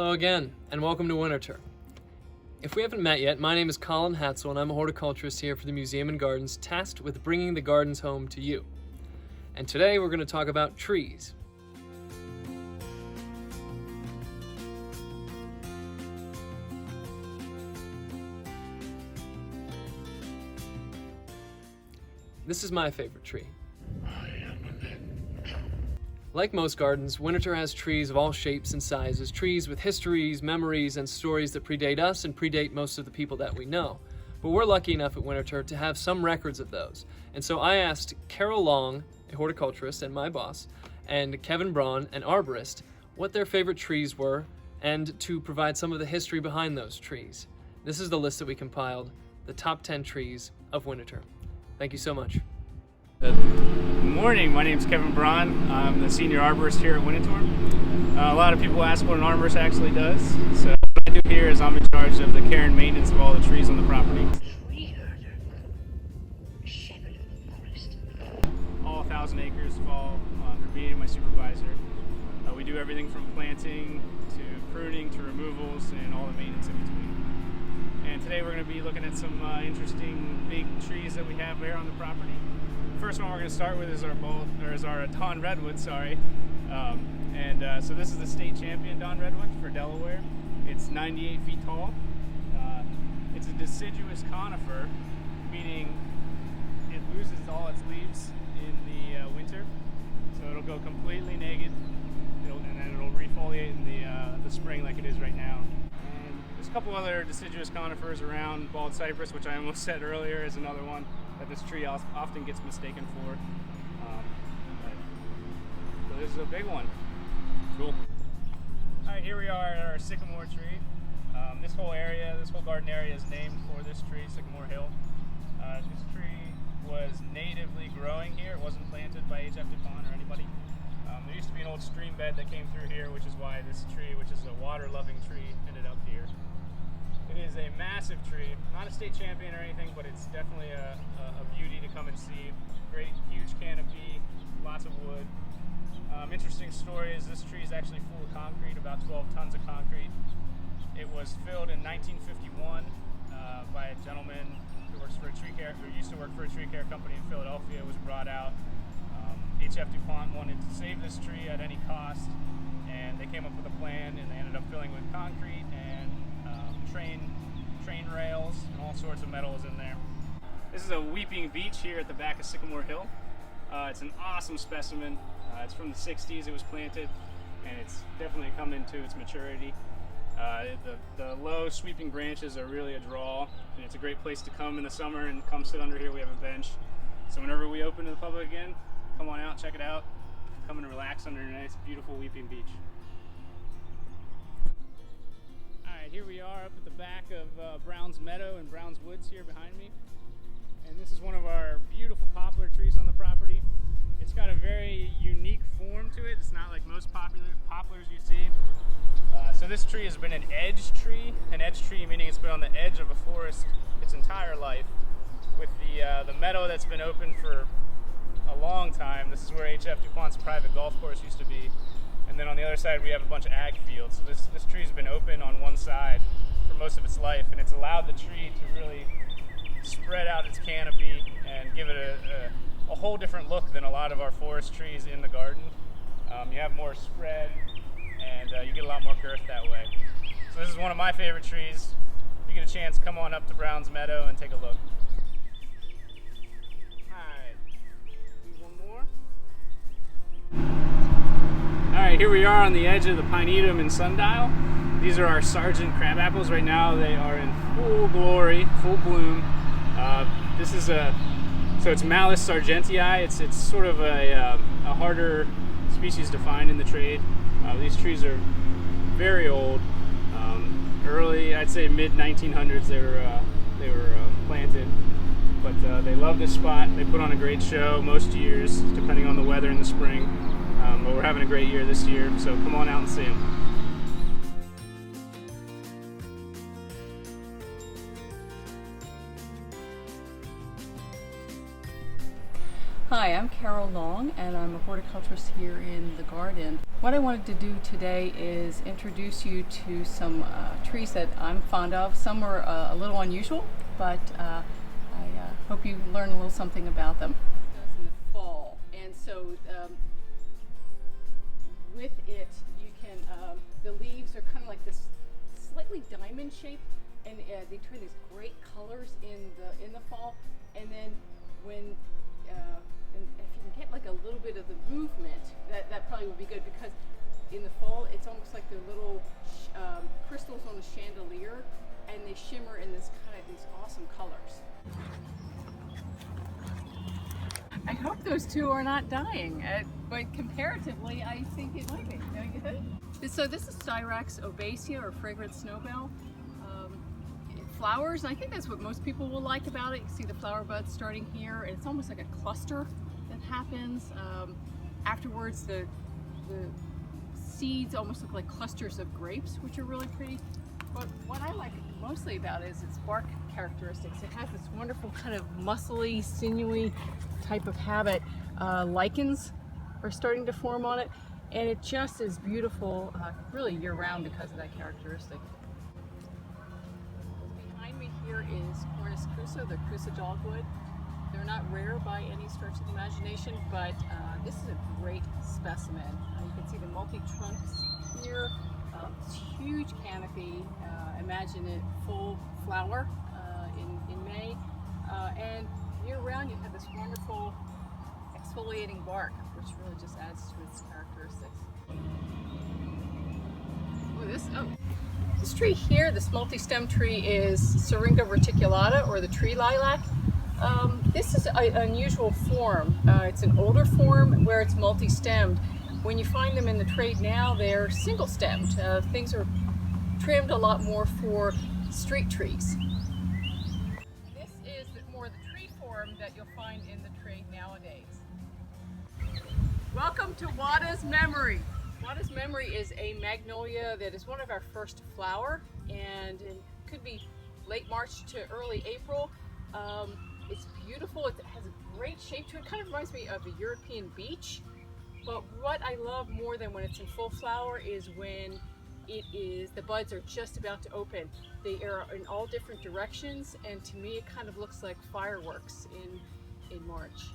Hello again, and welcome to Winterthur. If we haven't met yet, my name is Colin Hatzel, and I'm a horticulturist here for the Museum and Gardens, tasked with bringing the gardens home to you. And today we're going to talk about trees. This is my favorite tree. Like most gardens, Winterthur has trees of all shapes and sizes, trees with histories, memories, and stories that predate us and predate most of the people that we know. But we're lucky enough at Winterthur to have some records of those. And so I asked Carol Long, a horticulturist and my boss, and Kevin Braun, an arborist, what their favorite trees were and to provide some of the history behind those trees. This is the list that we compiled, the top 10 trees of Winterthur. Thank you so much. Good morning, my name is Kevin Braun. I'm the senior arborist here at Winterthur. A lot of people ask what an arborist actually does. So what I do here is I'm in charge of the care and maintenance of all the trees on the property. All 1,000 acres fall under me and my supervisor. We do everything from planting to pruning to removals and all the maintenance in between. And today we're going to be looking at some interesting big trees that we have here on the property. First one we're going to start with is our Don Redwood, sorry. So this is the state champion Don Redwood for Delaware. It's 98 feet tall. It's a deciduous conifer, meaning it loses all its leaves in the winter. So it'll go completely naked, and then it'll refoliate in the spring like it is right now. And there's a couple other deciduous conifers around. Bald cypress, which I almost said earlier, is another one that this tree often gets mistaken for. So this is a big one. Cool. Alright, here we are at our sycamore tree. This whole garden area is named for this tree, Sycamore Hill. This tree was natively growing here. It wasn't planted by H.F. du Pont or anybody. There used to be an old stream bed that came through here, which is why this tree, which is a water-loving tree, ended up here. It is a massive tree, not a state champion or anything, but it's definitely a beauty to come and see. Great, huge canopy, lots of wood. Interesting story is this tree is actually full of concrete, about 12 tons of concrete. It was filled in 1951 by a gentleman who used to work for a tree care company in Philadelphia. It was brought out. H.F. du Pont wanted to save this tree at any cost, and they came up with a plan, and they ended up filling with concrete and train rails and all sorts of metals in there. This is a weeping beech here at the back of Sycamore Hill. It's an awesome specimen. It's from the 60s. It was planted, and it's definitely come into its maturity. The low sweeping branches are really a draw, and it's a great place to come in the summer and come sit under here. We have a bench, so whenever we open to the public again, come on out, check it out, come and relax under a nice beautiful weeping beech. Alright, here we are up at the back of Braun's Meadow and Braun's Woods here behind me. And this is one of our beautiful poplar trees on the property. It's got a very unique form to it. It's not like most poplars you see. So this tree has been an edge tree meaning it's been on the edge of a forest its entire life. With the meadow that's been open for a long time. This is where H.F. du Pont's private golf course used to be. And then on the other side we have a bunch of ag fields. So this tree's been open on one side for most of its life, and it's allowed the tree to really spread out its canopy and give it a whole different look than a lot of our forest trees in the garden. You have more spread, and you get a lot more girth that way. So this is one of my favorite trees. If you get a chance, come on up to Braun's Meadow and take a look. Alright, here we are on the edge of the Pinetum and Sundial. These are our Sargent crabapples. Right now they are in full glory, full bloom. So it's MALUS sargentii. It's sort of a harder species to find in the trade. These trees are very old. Early, I'd say mid-1900s they were planted. But they love this spot. They put on a great show most years, depending on the weather in the spring. But we're having a great year this year, so come on out and see them. Hi, I'm Carol Long and I'm a horticulturist here in the garden. What I wanted to do today is introduce you to some trees that I'm fond of. Some are a little unusual, but I hope you learn a little something about them. It does in the fall, and so with it you can, the leaves are kind of like this slightly diamond shape, and they turn these great colors in the fall, and then when and if you can get like a little bit of the movement, that probably would be good, because in the fall it's almost like they're little crystals on a chandelier, and they shimmer in this kind of these awesome colors. I hope those two are not dying, but comparatively I think it might be, don't you think? So this is Syrax obacea, or fragrant snowbell. It flowers, and I think that's what most people will like about it. You can see the flower buds starting here, and it's almost like a cluster that happens. Afterwards, the seeds almost look like clusters of grapes, which are really pretty. But what I like mostly about it is its bark characteristics. It has this wonderful kind of muscly, sinewy type of habit. Lichens are starting to form on it, and it just is beautiful really year-round because of that characteristic. Behind me here is Cornus crusa, the crusa dogwood. They're not rare by any stretch of the imagination, but this is a great specimen. You can see the multi-trunks here. It's huge canopy. Imagine it full flower in May. And year-round you have this wonderful exfoliating bark, which really just adds to its characteristics. This tree here, this multi-stem tree, is Syringa reticulata, or the tree lilac. This is an unusual form. It's an older form where it's multi-stemmed. When you find them in the trade now, they're single-stemmed. Things are trimmed a lot more for street trees. This is more the tree form that you'll find in the trade nowadays. Welcome to Wada's Memory. Wada's Memory is a magnolia that is one of our first to flower, and it could be late March to early April. It's beautiful. It has a great shape to it. It kind of reminds me of a European beech. But what I love more than when it's in full flower is when the buds are just about to open. They are in all different directions, and to me it kind of looks like fireworks in March.